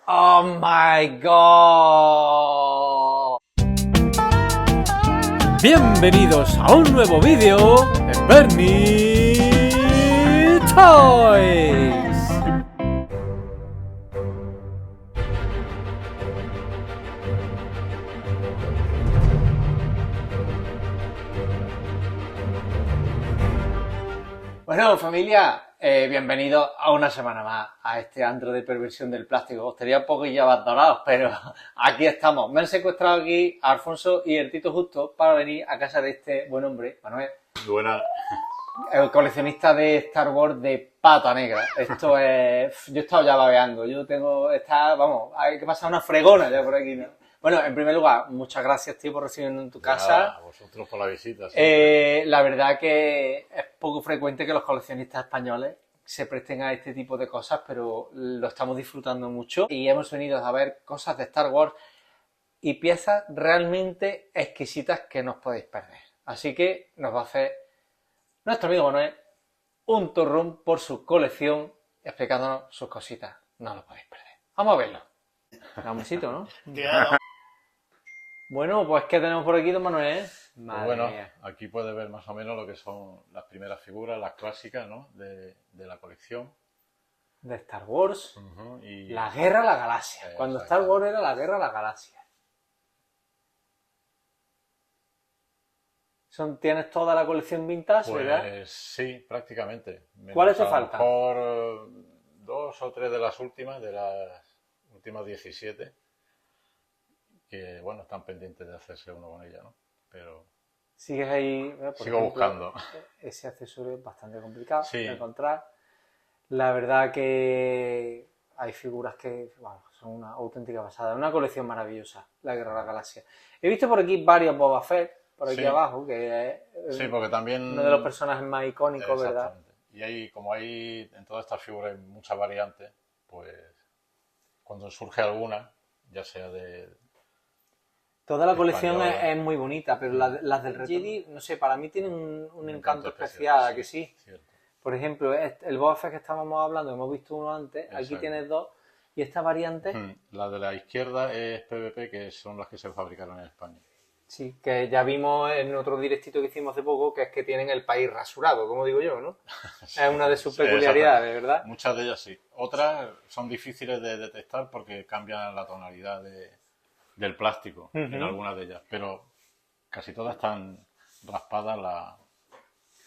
Oh my god. Bienvenidos a un nuevo vídeo en Bernie Toys. Bueno, familia, bienvenidos a una semana más a este antro de perversión del plástico. Os tenía un poquillo abandonados, pero aquí estamos. Me han secuestrado aquí a Alfonso y el Tito justo para venir a casa de este buen hombre, Manuel. Buena. El coleccionista de Star Wars de pata negra. Esto es... Yo he estado ya babeando. Yo tengo... Vamos, hay que pasar una fregona ya por aquí, ¿no? Bueno, en primer lugar, muchas gracias, tío, por recibirnos en tu casa. A vosotros por la visita. La verdad que es poco frecuente que los coleccionistas españoles se presten a este tipo de cosas, pero lo estamos disfrutando mucho y hemos venido a ver cosas de Star Wars y piezas realmente exquisitas que no os podéis perder. Así que nos va a hacer nuestro amigo Manuel un turrón por su colección explicándonos sus cositas. No lo podéis perder. Vamos a verlo. Da un besito, ¿no? Bueno, pues ¿qué tenemos por aquí, don Manuel? Pues bueno, aquí puedes ver más o menos lo que son las primeras figuras, las clásicas, ¿no? de la colección. De Star Wars. Y... La Guerra a la Galaxia. Cuando Star Wars era la Guerra a la Galaxia. ¿Tienes toda la colección vintage, pues, verdad? Sí, prácticamente. ¿Cuáles te faltan? Por 2 o 3 de las últimas 17. Que, bueno, están pendientes de hacerse uno con ella, ¿no? Pero... Sigues ahí... Sigo buscando. Ese accesorio es bastante complicado de Sí. encontrar. La verdad que hay figuras que son una auténtica pasada. Una colección maravillosa, la Guerra de la Galaxia. He visto por aquí varios Boba Fett, por aquí abajo, que es porque también... uno de los personajes más icónicos, ¿verdad? Y como hay en todas estas figuras hay muchas variantes, pues cuando surge alguna, ya sea de... Toda la colección española, es muy bonita, pero las del Jedi, no sé, para mí tienen un encanto especial, que sí. Cierto. Por ejemplo, el Boba Fett que estábamos hablando, hemos visto uno antes, Exacto. Aquí tienes dos, y esta variante... La de la izquierda es PVP, que son las que se fabricaron en España. Sí, que ya vimos en otro directito que hicimos hace poco, que es que tienen el país rasurado, como digo yo, ¿no? Sí, es una de sus peculiaridades, ¿verdad? Muchas de ellas sí. Otras son difíciles de detectar porque cambian la tonalidad del plástico en algunas de ellas, pero casi todas están raspadas.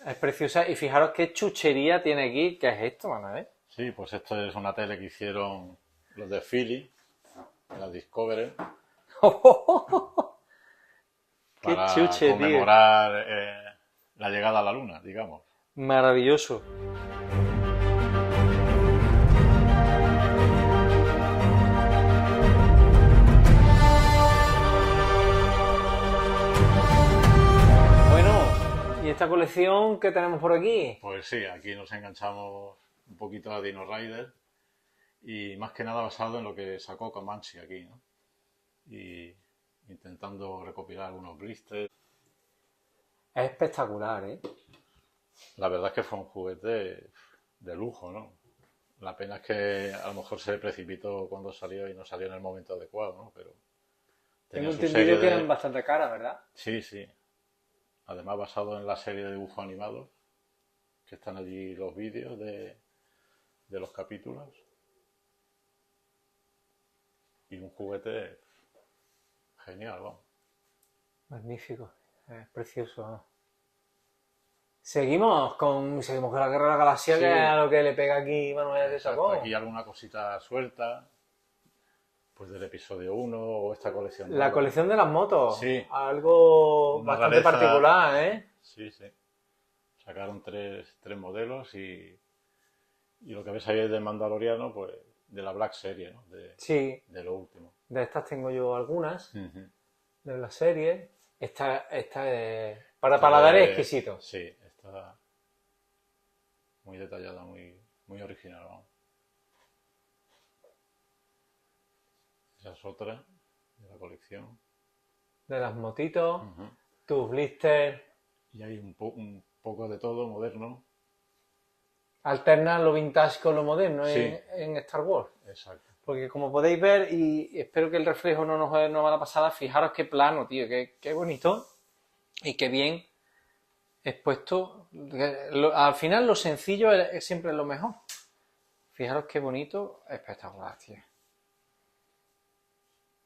Es preciosa y fijaros qué chuchería tiene aquí. ¿Qué es esto, Manuel? Sí, pues esto es una tele que hicieron los de Philly, la Discovery, ¡Qué para chuche, conmemorar la llegada a la luna, digamos. Maravilloso. ¿Y esta colección qué tenemos por aquí? Pues sí, aquí nos enganchamos un poquito a Dino Rider y más que nada basado en lo que sacó Comanche aquí, ¿no? Y intentando recopilar algunos blisters. Es espectacular, ¿eh? La verdad es que fue un juguete de lujo, ¿no? La pena es que a lo mejor se precipitó cuando salió y no salió en el momento adecuado, ¿no? Pero tengo entendido que eran bastante caras, ¿verdad? Sí, sí. Además basado en la serie de dibujos animados, que están allí los vídeos de los capítulos. Y un juguete genial, vamos. Magnífico, es precioso, ¿no? Seguimos con la Guerra de la Galaxia, sí, que es a lo que le pega aquí Manuel de Sacón. Aquí alguna cosita suelta, pues del episodio 1 o esta colección. La colección de las motos, sí. Algo bastante particular, ¿eh? Sí, sí. Sacaron tres modelos y lo que ves ahí es del Mandaloriano, pues de la Black Serie, ¿no? Sí. De lo último. De estas tengo yo algunas, de la serie. Esta es para paladar exquisito. Sí, está muy detallada, muy original, vamos. Esa es otra de la colección. De las motitos, tus blisters. Y hay un poco de todo moderno. Alternar lo vintage con lo moderno, sí, en Star Wars. Exacto. Porque como podéis ver, y espero que el reflejo no nos haga la pasada, fijaros qué plano, tío, qué bonito y qué bien expuesto. Al final lo sencillo es siempre lo mejor. Fijaros qué bonito, espectacular, tío.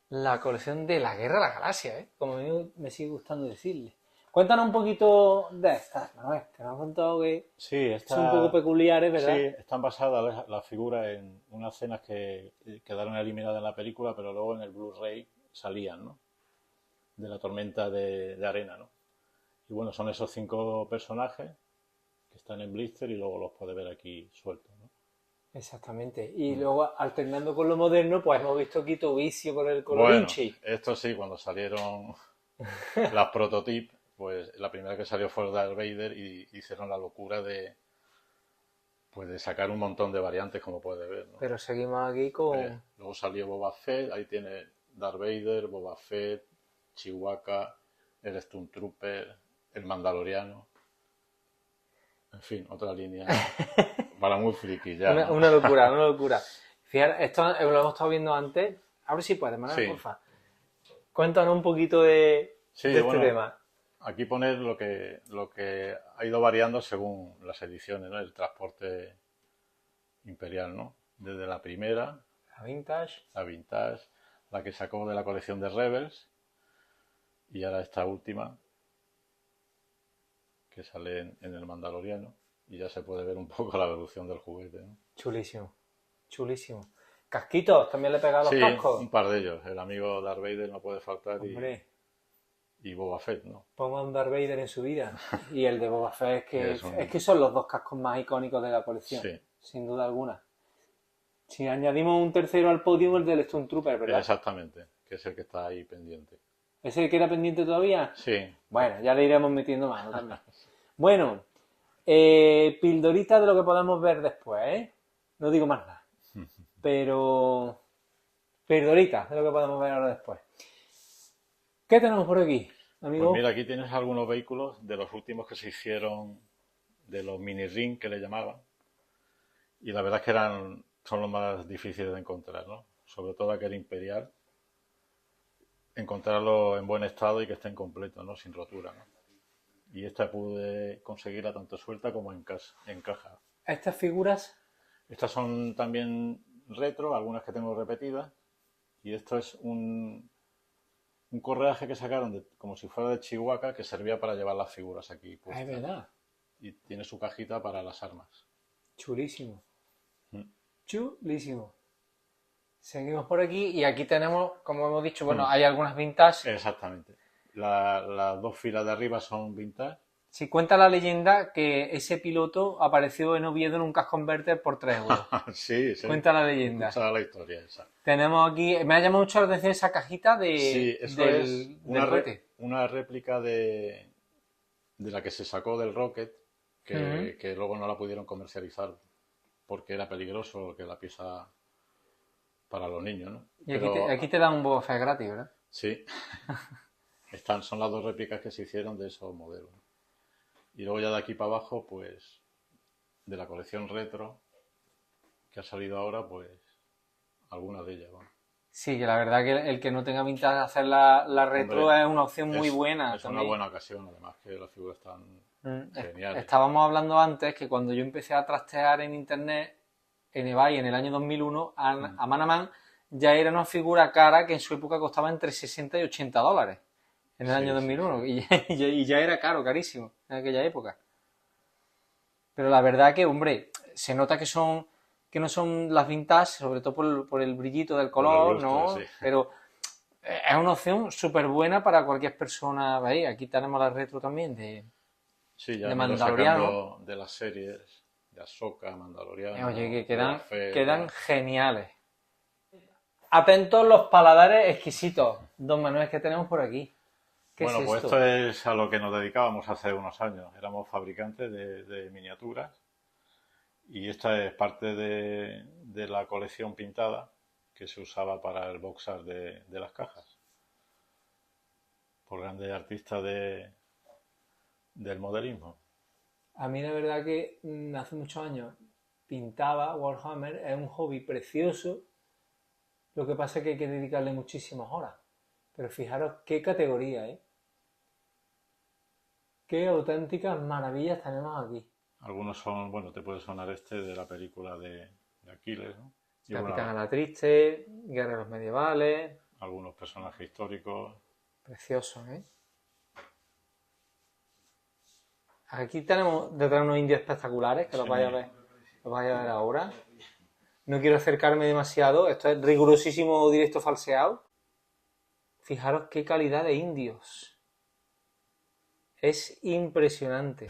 La colección de la Guerra de la Galaxia, ¿eh? Como a mí me sigue gustando decirle. Cuéntanos un poquito de estas, ¿no? Te has contado que Sí, son un poco peculiares, sí, ¿verdad? están basadas las figuras en unas escenas que quedaron eliminadas en la película, pero luego en el Blu-ray salían, ¿no? De la tormenta de arena, ¿no? Y bueno, son esos 5 personajes que están en blister y luego los puedes ver aquí sueltos, ¿no? Exactamente. Y luego, alternando con lo moderno, pues hemos visto aquí tu vicio con el Bueno, colorinchi. esto sí, cuando salieron las prototip, pues la primera que salió fue Darth Vader y hicieron la locura pues de sacar un montón de variantes, como puedes ver, ¿no? Pero seguimos aquí con... Luego salió Boba Fett, ahí tiene Darth Vader, Boba Fett, Chewbacca, el Stormtrooper, el Mandaloriano. En fin, otra línea para muy friki ya, ¿no? Una locura, una locura. Fíjate, esto lo hemos estado viendo antes. A ver si puedes, Manuel, Sí. porfa. Cuéntanos un poquito de Sí, este bueno, tema. aquí poner lo que ha ido variando según las ediciones, ¿no? El transporte imperial, ¿no? Desde la primera, La vintage. la vintage, la que sacó de la colección de Rebels y ahora esta última que sale en el Mandaloriano y ya se puede ver un poco la evolución del juguete, ¿no? Chulísimo, chulísimo. Casquitos, también le he pegado Sí, los cascos. un par de ellos. El amigo Darth Vader no puede faltar Hombre, y Boba Fett, ¿no? ponga un Darth Vader en su vida. Y el de Boba Fett Es es que son los dos cascos más icónicos de la colección, Sí, sin duda alguna. Si añadimos un tercero al podio, el del Stormtrooper, ¿verdad? exactamente, que es el que está ahí pendiente. ¿Ese el que era pendiente todavía? Sí, Bueno, ya le iremos metiendo mano también. Bueno, pildorita de lo que podemos ver después, ¿eh? No digo más nada. Pero... Pildorita de lo que podemos ver ahora después. ¿Qué tenemos por aquí, amigo? pues mira, aquí tienes algunos vehículos de los últimos que se hicieron, de los mini ring que le llamaban, y la verdad es que son los más difíciles de encontrar, ¿no? Sobre todo aquel Imperial, encontrarlo en buen estado y que estén completos, ¿no? Sin rotura, ¿no? Y esta pude conseguirla tanto suelta como en caja. Estas figuras... Estas son también retro, algunas que tengo repetidas, y esto es un correaje que sacaron como si fuera de Chihuahua que servía para llevar las figuras aquí Ah, es puestas. verdad. Y tiene su cajita para las armas. Chulísimo. Mm. Chulísimo. Seguimos por aquí y aquí tenemos, como hemos dicho, bueno, hay algunas vintage. Exactamente. Las 2 filas de arriba son vintage. Si cuenta la leyenda que ese piloto apareció en Oviedo en un cash converter por 3 euros. Sí, sí. Cuenta la leyenda. Esa es la historia esa. Tenemos aquí, me ha llamado mucho la atención esa cajita Sí, eso del, es del cohete. una réplica de la que se sacó del Rocket, que luego no la pudieron comercializar porque era peligroso que la pieza para los niños, ¿no? Y aquí te dan un Boba Fett gratis, ¿verdad? Sí. Son las 2 réplicas que se hicieron de esos modelos. Y luego ya de aquí para abajo, pues, de la colección retro que ha salido ahora, pues, algunas de ellas, ¿no? Sí, que la verdad que el que no tenga pinta de hacer la retro Hombre, es una opción muy buena. Es también. una buena ocasión, además que las figuras están geniales. Estábamos hablando antes que cuando yo empecé a trastear en internet, en eBay en el año 2001, a Man a Man ya era una figura cara que en su época costaba entre 60 y 80 dólares. En el año 2001. Sí. Y ya era caro, carísimo, en aquella época. Pero la verdad que, hombre, se nota que no son las vintage, sobre todo por el brillito del color, lustre, ¿no? sí. Pero es una opción súper buena para cualquier persona. ¿Veis? Aquí tenemos la retro también Sí, ya de me Mandaloriano. De las series de Ahsoka, Mandaloriano. Oye, que Boba Fett, quedan geniales. Atentos los paladares exquisitos. Don Manuel, ¿qué tenemos por aquí? ¿Qué Bueno, es pues esto? esto es a lo que nos dedicábamos hace unos años. Éramos fabricantes de miniaturas y esta es parte de la colección pintada que se usaba para el box art de las cajas por grandes artistas del modelismo. A mí la verdad que hace muchos años pintaba Warhammer, es un hobby precioso, Lo que pasa es que hay que dedicarle muchísimas horas. Pero fijaros qué categoría, ¿eh? Qué auténticas maravillas tenemos aquí. Algunos son, bueno, te puede sonar este de la película de Aquiles, ¿no? Y Capitán a bueno, la Triste, guerreros medievales. algunos personajes históricos. Precioso, ¿eh? Aquí tenemos detrás unos indios espectaculares que los vais a ver. Los vais a ver ahora. No quiero acercarme demasiado. Esto es rigurosísimo directo falseado. Fijaros qué calidad de indios. Es impresionante.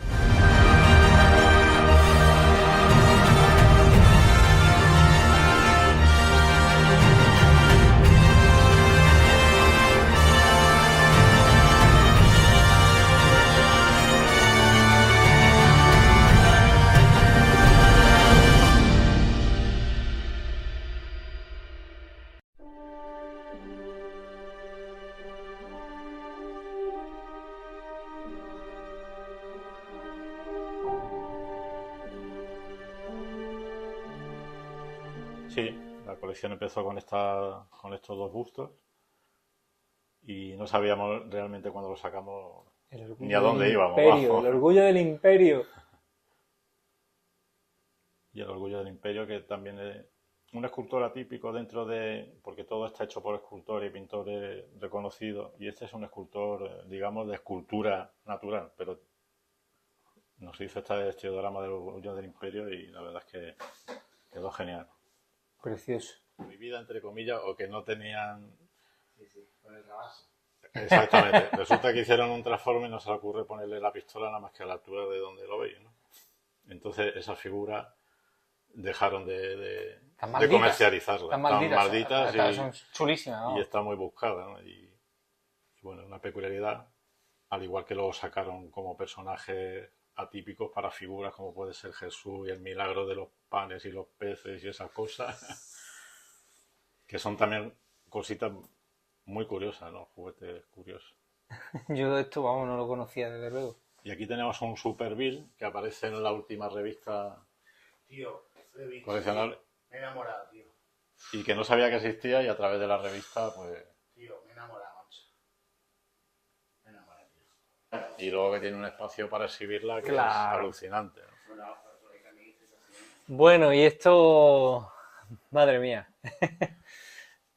Sí, la colección empezó con estos dos bustos y no sabíamos realmente cuando los sacamos ni a dónde íbamos. Imperio, el orgullo del imperio. Y el orgullo del imperio, que también es un escultor atípico dentro de... porque todo está hecho por escultores y pintores reconocidos, y este es un escultor, digamos, de escultura natural, pero nos hizo este diorama del orgullo del imperio y la verdad es que quedó genial. Precioso. Prohibida, entre comillas, o que no tenían... Sí, sí, con el rabazo. Exactamente. Resulta que hicieron un transforme y no se le ocurre ponerle la pistola nada más que a la altura de donde lo veis, ¿no? Entonces esas figuras dejaron de comercializarlas. Están malditas. Y Son chulísimas, ¿no? y está muy buscada, ¿no? Y bueno, una peculiaridad, al igual que luego sacaron como personajes atípicos para figuras como puede ser Jesús y el milagro de los panes y los peces y esas cosas, que son también cositas muy curiosas, ¿no? Juguetes curiosos. Yo esto, vamos, no lo conocía desde luego. Y aquí tenemos un Super Bill que aparece en la última revista Tío, lo he visto. coleccionable Me he enamorado, tío. y que no sabía que existía, y a través de la revista pues... Tío, me he enamorado, macho. Me he enamorado, tío. Y luego que tiene un espacio para exhibirla que Claro. es alucinante, ¿no? Bueno, y esto... Madre mía.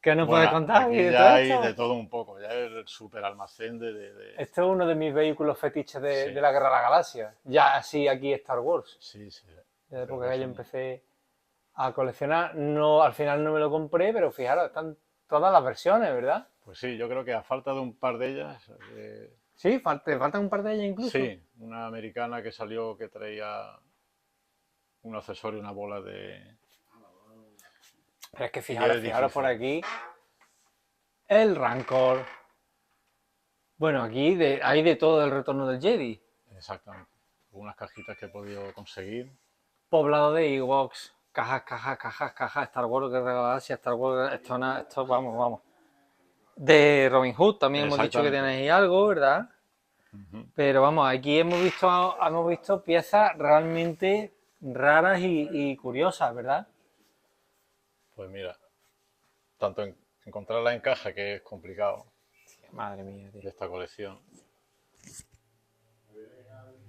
¿Qué nos puedes contar? Aquí de ya todo hay esto? de todo un poco, ya es el super almacén Esto es uno de mis vehículos fetiches Sí. de la Guerra de la Galaxia. Ya así aquí Star Wars. Sí, sí. De la época que yo empecé a coleccionar. No, al final no me lo compré, pero fijaros, están todas las versiones, ¿verdad? Pues sí, yo creo que a falta de un par de ellas, Sí, te faltan un par de ellas incluso. sí, una americana que salió que traía un accesorio, una bola de... Pero es que Y fijaros, es fijaros por difícil. aquí. El Rancor. Bueno, aquí hay de todo el retorno del Jedi. Exactamente. Unas cajitas que he podido conseguir. Poblado de Ewoks. Cajas. Star Wars, Guerra de la Galaxia, Star Wars, esto, vamos. De Robin Hood también hemos dicho que Exactamente. tenéis algo, ¿verdad? Pero vamos, aquí hemos visto piezas realmente raras y curiosas, ¿verdad? Pues mira, tanto encontrarla en caja, que es complicado, Madre mía, tío. de esta colección.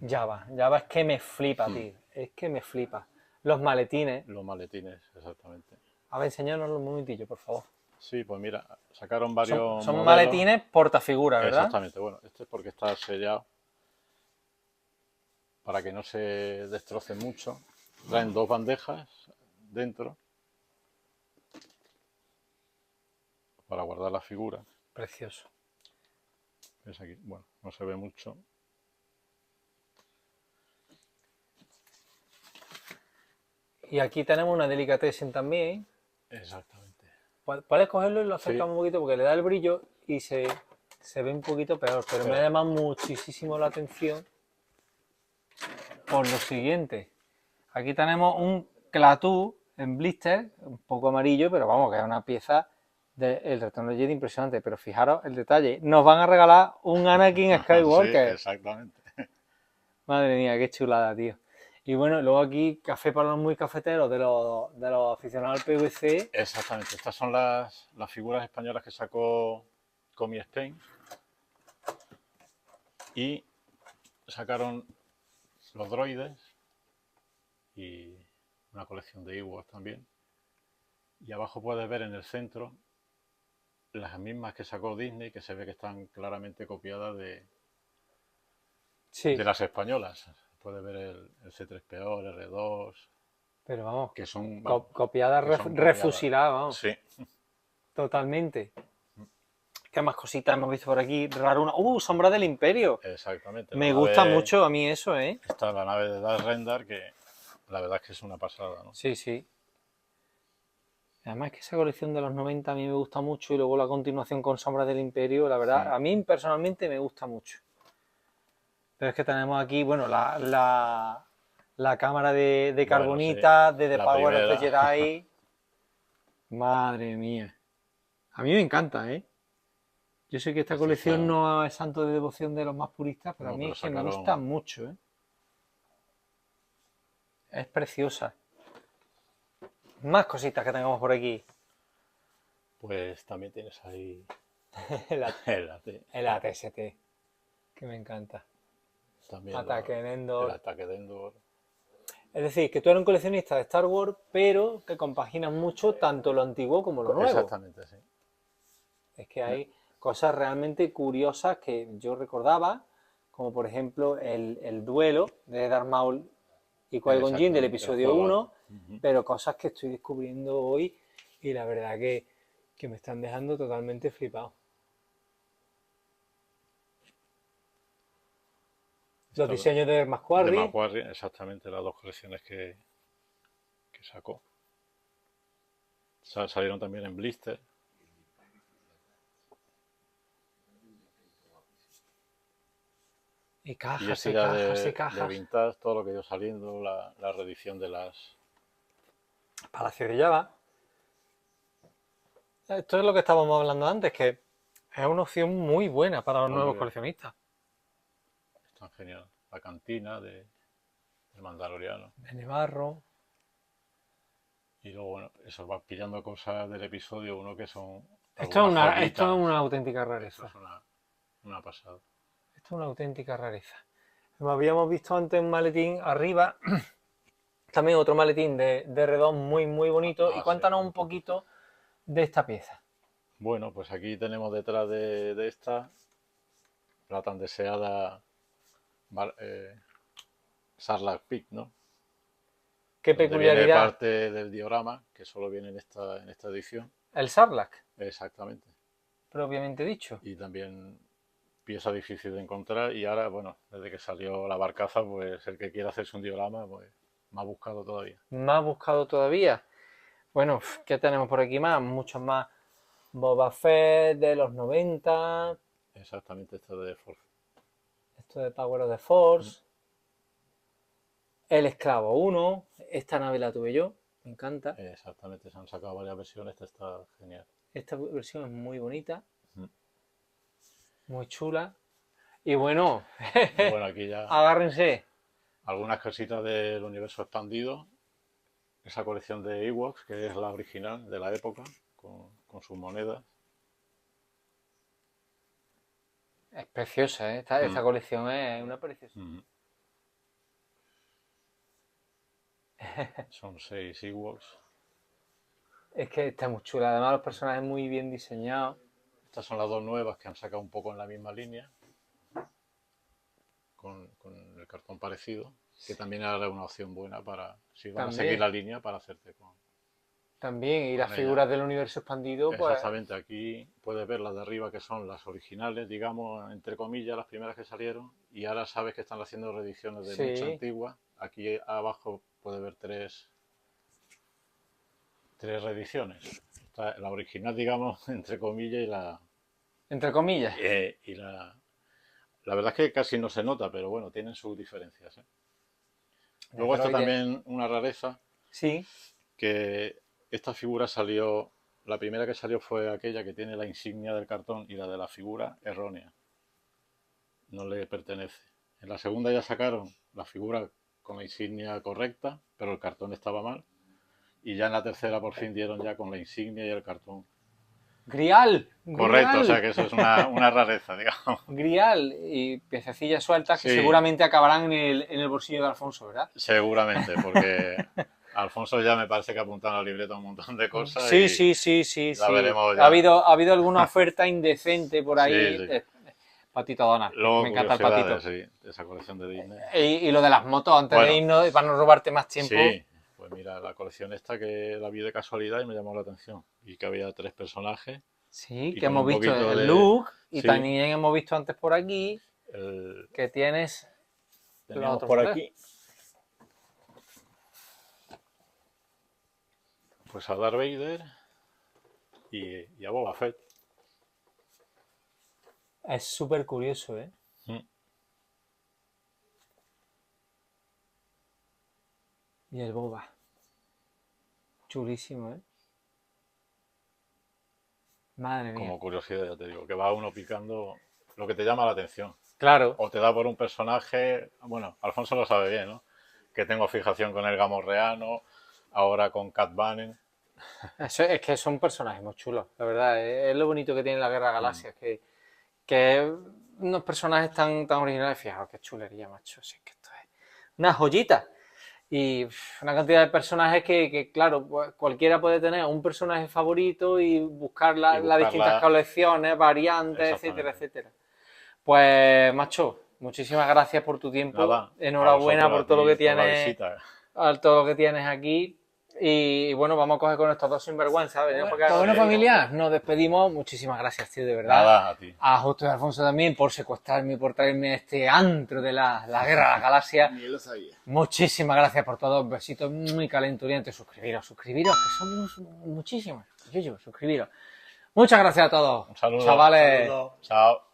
Java es que me flipa, tío. Es que me flipa. Los maletines. Los maletines, exactamente. A ver, enséñanoslo un momentillo, por favor. Sí, pues mira, sacaron varios Son modelos. maletines portafiguras, ¿verdad? Exactamente, bueno, este es porque está sellado para que no se destroce mucho. Traen dos bandejas dentro para guardar la figura. Precioso. ¿Ves aquí? Bueno, no se ve mucho. Y aquí tenemos una delicatessen también. Exactamente. Puedes cogerlo y lo acercamos Sí. un poquito porque le da el brillo y se ve un poquito peor. Pero me Espera. llama muchísimo la atención por lo siguiente. Aquí tenemos un Clatú en blister, un poco amarillo, pero vamos, que es una pieza del Retorno de Jedi impresionante. Pero fijaros el detalle. Nos van a regalar un Anakin Sí, Skywalker. exactamente. Madre mía, qué chulada, tío. Y bueno, luego aquí café para los muy cafeteros de los aficionados al PVC. Exactamente, estas son las figuras españolas que sacó Comi Spain y sacaron los droides y una colección de Ewoks también. Y abajo puedes ver en el centro las mismas que sacó Disney, que se ve que están claramente copiadas Sí, de las españolas. Puedes ver el C3PO, el R2, pero vamos, que son, vamos, copiada, que son refusilada, vamos, Sí, totalmente. ¿Qué más cositas hemos visto por aquí? Raro una. Sombra del Imperio. exactamente. Me gusta mucho a mí eso, ¿eh? Está la nave de Darth Rendar, que la verdad es que es una pasada, ¿no? Sí, sí. Además que esa colección de los 90 a mí me gusta mucho y luego la continuación con Sombra del Imperio, la verdad, a mí personalmente me gusta mucho. Pero es que tenemos aquí, bueno, la cámara de carbonita, sí, de The la Power of the primera. Jedi. Madre mía. A mí me encanta, ¿eh? Yo sé que esta colección no es santo de devoción de los más puristas, pero No, a mí pero es que me sacaron- gusta mucho, ¿eh? Es preciosa. Más cositas que tengamos por aquí. Pues también tienes ahí El, el AT, el ATST, que me encanta. también Ataque en el Endor. ataque de Endor. Es decir, que tú eres un coleccionista de Star Wars, pero que compaginas mucho tanto lo antiguo como lo nuevo. Exactamente, sí. Es que hay cosas realmente curiosas que yo recordaba, como por ejemplo el duelo de Darth Maul y Qui-Gon Jinn del Exactamente, el episodio juego. 1, pero cosas que estoy descubriendo hoy y la verdad que me están dejando totalmente flipado. Los diseños de De Macquarie, Macquarie, exactamente las dos colecciones que sacó. Salieron también en blister. y Y cajas este y ya cajas y de cajas. vintage, todo lo que iba saliendo, la reedición de las... Palacio de Java. Esto es lo que estábamos hablando antes, que es una opción muy buena para los nuevos Hombre, coleccionistas. están genial. La cantina del Mandaloriano. De Nevarro. Y luego, bueno, eso vas pillando cosas del episodio 1 que son Esto es algunas una, joyitas. esto es una auténtica Eso rareza. es una pasada. Esto es una auténtica rareza. Habíamos visto antes un maletín arriba, también otro maletín de R2 muy, muy bonito. Y Sí. cuéntanos un poquito de esta pieza. Bueno, pues aquí tenemos detrás de esta la tan deseada Sarlacc Pit, ¿no? ¿Qué Donde peculiaridad? viene parte del diorama, que solo viene en esta edición. El Sarlacc, Exactamente. propiamente dicho. Y también pieza difícil de encontrar. Y ahora, bueno, desde que salió la barcaza, pues el que quiera hacerse un diorama, pues me ha buscado todavía. Más buscado todavía. Bueno, ¿qué tenemos por aquí más? Muchos más. Boba Fett de los 90. Exactamente, esto de Force. Esto de Power of the Force. El Esclavo 1. Esta nave la tuve yo. Me encanta. Exactamente, se han sacado varias versiones, esta está genial. Esta versión es muy bonita. Mm. Muy chula. Y bueno, Y bueno, aquí ya agárrense. algunas cositas del universo expandido. Esa colección de Ewoks, que es la original de la época, con sus monedas. Es preciosa, ¿eh? Esta colección es una preciosa. Son 6 Ewoks. Es que está muy chula. Además, los personajes muy bien diseñados. Estas son las dos nuevas que han sacado un poco en la misma línea, con el cartón parecido, que también era una opción buena para, si van a seguir la línea, para hacerte con... También, y las ella. figuras del universo expandido, pues Exactamente, aquí puedes ver las de arriba que son las originales, digamos, entre comillas, las primeras que salieron, y ahora sabes que están haciendo reediciones de Sí. mucha antigua. Aquí abajo puedes ver tres reediciones. Está la original, digamos, entre comillas, entre comillas. y la verdad es que casi no se nota, pero bueno, tienen sus diferencias, ¿eh? Luego está también una rareza, sí, que esta figura salió, la primera que salió fue aquella que tiene la insignia del cartón y la de la figura errónea. No le pertenece. En la segunda ya sacaron la figura con la insignia correcta, pero el cartón estaba mal. Y ya en la tercera por fin dieron ya con la insignia y el cartón. Grial. Correcto, Grial. o sea que eso es una rareza, digamos. Grial y piececillas sueltas que Sí. seguramente acabarán en el bolsillo de Alfonso, ¿verdad? Seguramente, porque Alfonso ya me parece que ha apuntado en la libreta un montón de cosas. Sí, y sí. la veremos Ha ya. habido alguna oferta indecente por ahí. Sí, sí. Patito Donald. Luego, Me encanta el patito. curiosidades, sí, de esa colección de Disney. Y lo de las motos, antes Bueno. de irnos, para no robarte más tiempo. Sí, pues mira, la colección esta que la vi de casualidad y me llamó la atención. Y que había 3 personajes. Sí, Y que con hemos un visto poquito el de- look y sí. también hemos visto antes por aquí El, que tienes teníamos otro por poder. aquí pues a Darth Vader y a Boba Fett. Es súper curioso, ¿eh? Mm. Y el boba. Chulísimo, ¿eh? Madre mía. Como curiosidad, ya te digo, que va uno picando lo que te llama la atención. Claro. O te da por un personaje, bueno, Alfonso lo sabe bien, ¿no? Que tengo fijación con el Gamorreano, ahora con Cat Bane. Eso, es que son personajes muy chulos, la verdad. Es lo bonito que tiene la Guerra de Galaxias, que unos personajes tan originales. Fijaos, qué chulería, macho. Si es que esto es una joyita. Y una cantidad de personajes que, claro, pues, cualquiera puede tener un personaje favorito y buscar las distintas colecciones, variantes, etcétera, etcétera. Pues, macho, muchísimas gracias por tu tiempo. Nada, enhorabuena por todo lo que tienes, por todo lo que tienes aquí. Y bueno, vamos a coger con estos dos sinvergüenzas. Bueno, Bueno, familia, nos despedimos. Muchísimas gracias, tío, de verdad. Nada, a ti. A Justo y Alfonso también por secuestrarme y por traerme a este antro de la Guerra de las Galaxias. Ni él lo sabía. Muchísimas gracias por todo. Besitos muy calenturientos. Suscribiros, que somos muchísimos. Suscribiros. Muchas gracias a todos. Un saludo. Chavales. Saludos. Chao.